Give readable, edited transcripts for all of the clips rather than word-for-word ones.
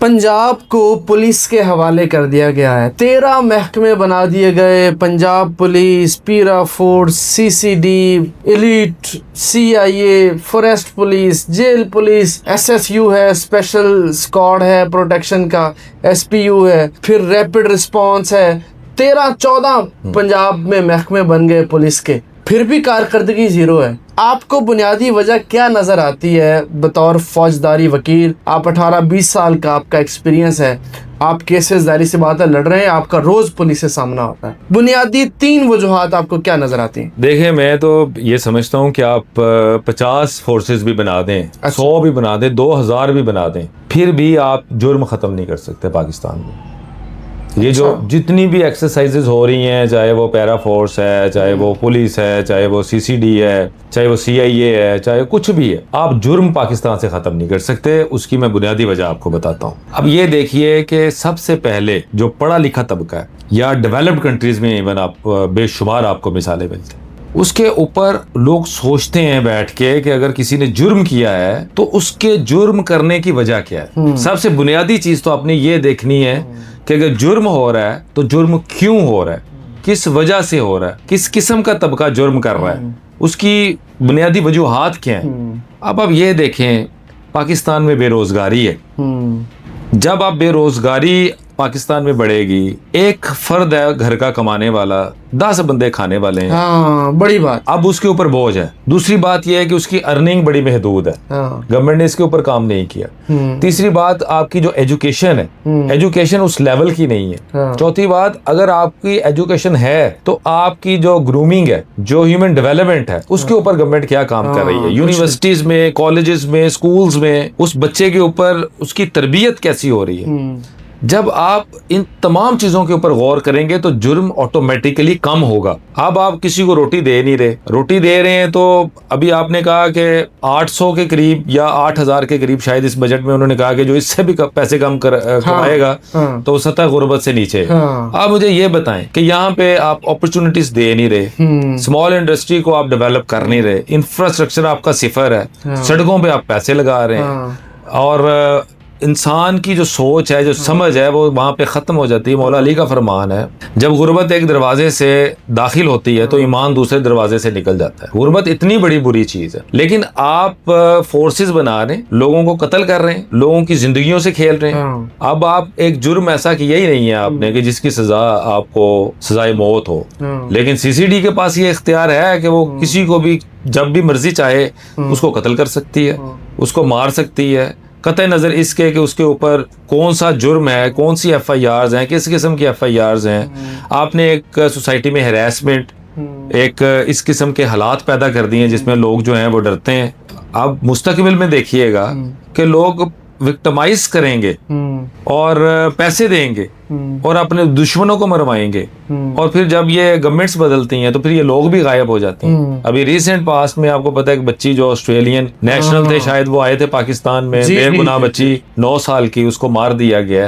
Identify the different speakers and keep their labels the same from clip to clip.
Speaker 1: पंजाब को पुलिस के हवाले कर दिया गया है। 13 महकमे बना दिए गए, पंजाब पुलिस, पीरा force, CCD, elite, CIA, forest police, jail police, SSU है, स्पेशल स्क्वाड है प्रोटेक्शन का, SPU है, फिर रैपिड रिस्पांस है। 13-14 पंजाब में महकमे बन गए पुलिस के, फिर भी कारकर्दगी जीरो है। आपको बुनियादी वजह क्या नज़र आती है बतौर फौजदारी वकील? आप 18-20 साल का आपका एक्सपीरियंस है, आप केसेस दायरी से बातें लड़ रहे हैं, आपका रोज पुलिस से सामना होता है। बुनियादी 3 वजूहात आपको क्या नजर आती हैं?
Speaker 2: देखिए, मैं तो ये समझता हूँ कि आप 50 फोर्सेस भी बना दें, 100 भी बना दें, 2000 भी बना दें, फिर भी आप जुर्म ख़त्म नहीं कर सकते पाकिस्तान में। ये जो जितनी भी एक्सरसाइजेज हो रही हैं, चाहे वो पैरा फोर्स है, चाहे वो पुलिस है, चाहे वो CCD है, चाहे वो CIA है, चाहे कुछ भी है, आप जुर्म पाकिस्तान से ख़त्म नहीं कर सकते। उसकी मैं बुनियादी वजह आपको बताता हूँ। अब ये देखिए कि सबसे पहले जो पढ़ा लिखा तबका है, या डेवलप्ड कंट्रीज़ में इवन आप बेशुमार आपको मिसालें मिलती हैं, उसके ऊपर लोग सोचते हैं बैठ के कि अगर किसी ने जुर्म किया है तो उसके जुर्म करने की वजह क्या है। सबसे बुनियादी चीज़ तो आपने ये देखनी है कि अगर जुर्म हो रहा है तो जुर्म क्यों हो रहा है, किस वजह से हो रहा है, किस किस्म का तबका जुर्म कर रहा है, उसकी बुनियादी वजूहात क्या हैं। अब आप ये देखें, पाकिस्तान में बेरोजगारी है। जब आप बेरोजगारी पाकिस्तान में बढ़ेगी, एक फर्द है घर का कमाने वाला, 10 बंदे खाने वाले हैं।
Speaker 1: हाँ, बड़ी बात।
Speaker 2: अब उसके ऊपर बोझ है। दूसरी बात यह है कि उसकी अर्निंग बड़ी महदूद है। गवर्नमेंट ने इसके ऊपर काम नहीं किया। तीसरी बात, आपकी जो एजुकेशन है, एजुकेशन उस लेवल की नहीं है। चौथी बात, अगर आपकी एजुकेशन है तो आपकी जो ग्रूमिंग है, जो ह्यूमन डेवलपमेंट है, उसके ऊपर गवर्नमेंट क्या काम कर रही है। यूनिवर्सिटीज में, कॉलेजेस में, स्कूल्स में उस बच्चे के ऊपर उसकी तरबियत कैसी हो रही है। जब आप इन तमाम चीज़ों के ऊपर गौर करेंगे तो जुर्म ऑटोमेटिकली कम होगा। अब आप किसी को रोटी दे नहीं रहे, रोटी दे रहे हैं तो अभी आपने कहा कि 800 के करीब या 8000 के करीब शायद इस बजट में उन्होंने कहा कि जो इससे भी पैसे कम कमाएगा तो वो सतह गुर्बत से नीचे। आप मुझे ये बताएं कि यहाँ पे आप अपॉर्चुनिटीज दे नहीं रहे, स्मॉल इंडस्ट्री को आप डेवलप कर नहीं रहे, इंफ्रास्ट्रक्चर आपका सिफर है, सड़कों पर आप पैसे लगा रहे हैं, और इंसान की जो सोच है, जो समझ है, वो वहाँ पे ख़त्म हो जाती है। मौला अली का फरमान है, जब गुर्बत एक दरवाजे से दाखिल होती है तो ईमान दूसरे दरवाजे से निकल जाता है। गुर्बत इतनी बड़ी बुरी चीज़ है, लेकिन आप फोर्सेस बना रहे हैं, लोगों को कत्ल कर रहे हैं, लोगों की जिंदगियों से खेल रहे हैं। अब आप एक जुर्म ऐसा किया ही नहीं है आपने कि जिसकी सजा आपको सजाए मौत हो, लेकिन CCD के पास ये इख्तियार है कि वो किसी को भी जब भी मर्जी चाहे उसको कत्ल कर सकती है, उसको मार सकती है, कतई नज़र इसके कि उसके ऊपर कौन सा जुर्म है, कौन सी FIRs हैं, किस किस्म की FIRs हैं। आपने एक सोसाइटी में हैरेसमेंट, एक इस किस्म के हालात पैदा कर दिए हैं जिसमें लोग जो हैं वो डरते हैं। अब मुस्तकबिल में देखिएगा कि लोग विक्टिमाइज करेंगे और पैसे देंगे और अपने दुश्मनों को मरवाएंगे, और फिर जब ये गवर्नमेंट्स बदलती हैं तो फिर ये लोग भी गायब हो जाते हैं। अभी रिसेंट पास्ट में आपको पता है कि बच्ची जो ऑस्ट्रेलियन नेशनल थे, शायद वो आए थे पाकिस्तान में, बेगुनाह बच्ची 9 साल की, उसको मार दिया गया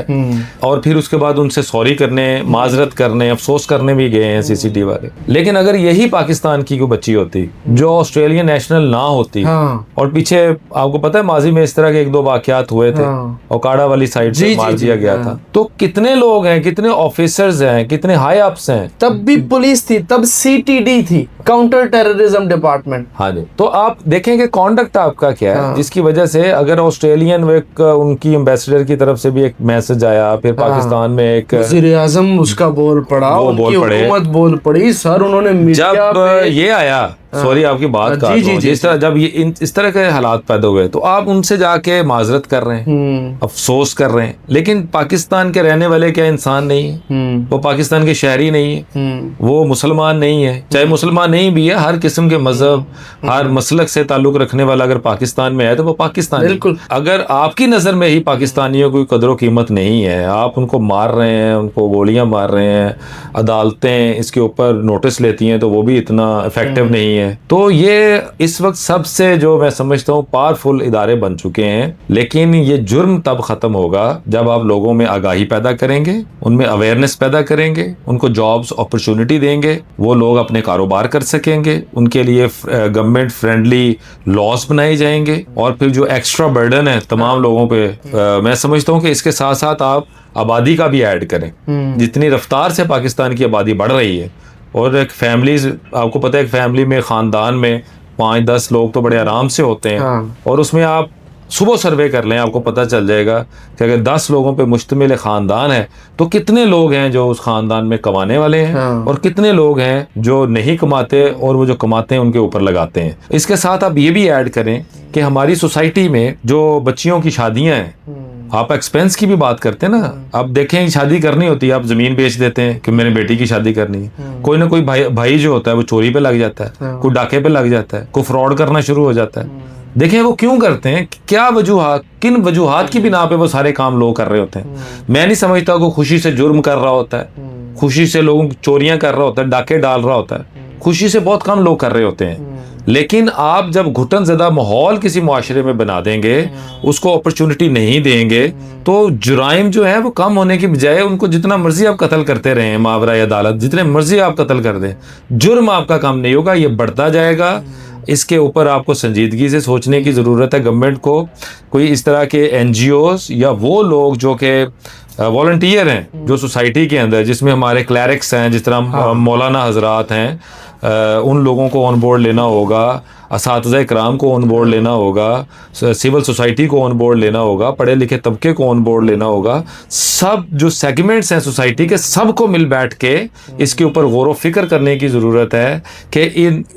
Speaker 2: और फिर उसके बाद उनसे सॉरी करने, माजरत करने, अफसोस करने भी गए हैं CCD वाले। लेकिन अगर यही पाकिस्तान की कोई बच्ची होती जो ऑस्ट्रेलियन नेशनल ना होती, और पीछे आपको पता है माजी में इस तरह के 1-2 वाकयात हुए थे, ओकाड़ा वाली साइड से मार दिया गया था, तो कितने लोग हैं, कितने ऑफिसर्स हैं, कितने हाई अप्स हैं।
Speaker 1: तब भी पुलिस थी, तब CTD थी, काउंटर टेररिज्म डिपार्टमेंट।
Speaker 2: हाँ जी, तो आप देखें कि कॉन्डक्ट आपका क्या है, जिसकी वजह से अगर ऑस्ट्रेलियन उनकी एम्बेसडर की तरफ से भी एक मैसेज आया, फिर पाकिस्तान में एक वज़ीर-ए-आज़म उसका बोल पड़ा, हुकूमत बोल पड़ी सर, उन्होंने जब ये आया, सॉरी आपकी बात काट रहा हूं, जिस तरह जब ये इस तरह के हालात पैदा हुए तो आप उनसे जाके माजरत कर रहे हैं, अफसोस कर रहे हैं, लेकिन पाकिस्तान के रहने वाले क्या इंसान नहीं है? वो पाकिस्तान के शहरी नहीं है, वो मुसलमान नहीं है, चाहे मुसलमान नहीं भी है, हर किस्म के मजहब, हर मसलक से ताल्लुक रखने वाला अगर पाकिस्तान में है तो वो पाकिस्तान। बिल्कुल, अगर आपकी नज़र में ही पाकिस्तानियों की कदर कीमत नहीं है, आप उनको मार रहे हैं, उनको गोलियां मार रहे हैं, अदालतें इसके ऊपर नोटिस लेती हैं तो वो भी इतना इफेक्टिव नहीं है। तो ये इस वक्त सबसे जो मैं समझता हूँ पावरफुल इदारे बन चुके हैं। लेकिन ये जुर्म तब खत्म होगा जब आप लोगों में आगाही पैदा करेंगे, उनमें अवेयरनेस पैदा करेंगे, उनको जॉब्स अपॉर्चुनिटी देंगे, वो लोग अपने कारोबार कर सकेंगे, उनके लिए गवर्नमेंट फ्रेंडली लॉज बनाए जाएंगे। और फिर जो एक्स्ट्रा बर्डन है तमाम लोगों पे, मैं समझता हूँ कि इसके साथ साथ आप आबादी का भी ऐड करें। जितनी रफ्तार से पाकिस्तान की आबादी बढ़ रही है, और एक फैमिलीज, आपको पता है एक फैमिली में, खानदान में 5-10 लोग तो बड़े आराम से होते हैं। और उसमें आप सुबह सर्वे कर लें, आपको पता चल जाएगा कि अगर 10 लोगों पे मुश्तमिल खानदान है तो कितने लोग हैं जो उस खानदान में कमाने वाले हैं, और कितने लोग हैं जो नहीं कमाते और वो जो कमाते हैं उनके ऊपर लगाते हैं। इसके साथ आप ये भी ऐड करें कि हमारी सोसाइटी में जो बच्चियों की शादियां हैं, आप एक्सपेंस की भी बात करते हैं ना, आप देखें शादी करनी होती है, आप जमीन बेच देते हैं कि मेरे बेटी की शादी करनी है। कोई ना कोई भाई जो होता है वो चोरी पे लग जाता है, कोई डाके पे लग जाता है, कोई फ्रॉड करना शुरू हो जाता है। देखें वो क्यों करते हैं, क्या वजूहात, किन वजूहात की बिना पे वो सारे काम लोग कर रहे होते हैं। मैं नहीं समझता को खुशी से जुर्म कर रहा होता है, खुशी से लोगों की चोरियां कर रहा होता है, डाके डाल रहा होता है, खुशी से बहुत कम लोग कर रहे होते हैं। लेकिन आप जब घुटन ज़दा माहौल किसी मुआशरे में बना देंगे, उसको अपॉर्चुनिटी नहीं देंगे, तो जुराइम जो है वो कम होने की बजाय उनको जितना मर्जी आप कत्ल करते रहें, मावरा अदालत जितने मर्जी आप कत्ल कर दें, जुर्म आपका कम नहीं होगा, ये बढ़ता जाएगा। इसके ऊपर आपको संजीदगी से सोचने की ज़रूरत है। गवर्नमेंट को कोई इस तरह के NGOs या वो लोग जो कि वॉलंटियर हैं जो सोसाइटी के अंदर, जिसमें हमारे क्लैरिक्स हैं, जिस तरह मौलाना हजरात हैं, उन लोगों को ऑन बोर्ड लेना होगा, असातिज़ा इकराम को ऑन बोर्ड लेना होगा, सिविल सोसाइटी को ऑन बोर्ड लेना होगा, पढ़े लिखे तबके को ऑन बोर्ड लेना होगा। सब जो सेगमेंट्स हैं सोसाइटी के, सबको मिल बैठ के इसके ऊपर गौर व फिक्र करने की ज़रूरत है कि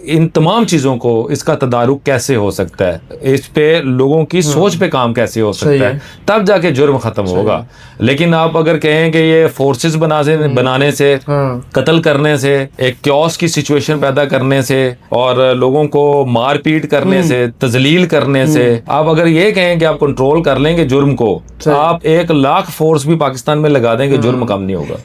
Speaker 2: इन तमाम चीज़ों को, इसका तदारुक कैसे हो सकता है, इस पे लोगों की सोच पे काम कैसे हो सकता है, तब जाके जुर्म ख़त्म होगा। लेकिन आप अगर कहें कि ये फोर्सेस बनाने से, कत्ल करने से, एक क्योस की सिचुएशन पैदा करने से, और लोगों को मारपीट करने से, तजलील करने से, आप अगर ये कहें कि आप कंट्रोल कर लेंगे जुर्म को, आप 1 लाख फोर्स भी पाकिस्तान में लगा देंगे, जुर्म कम नहीं होगा।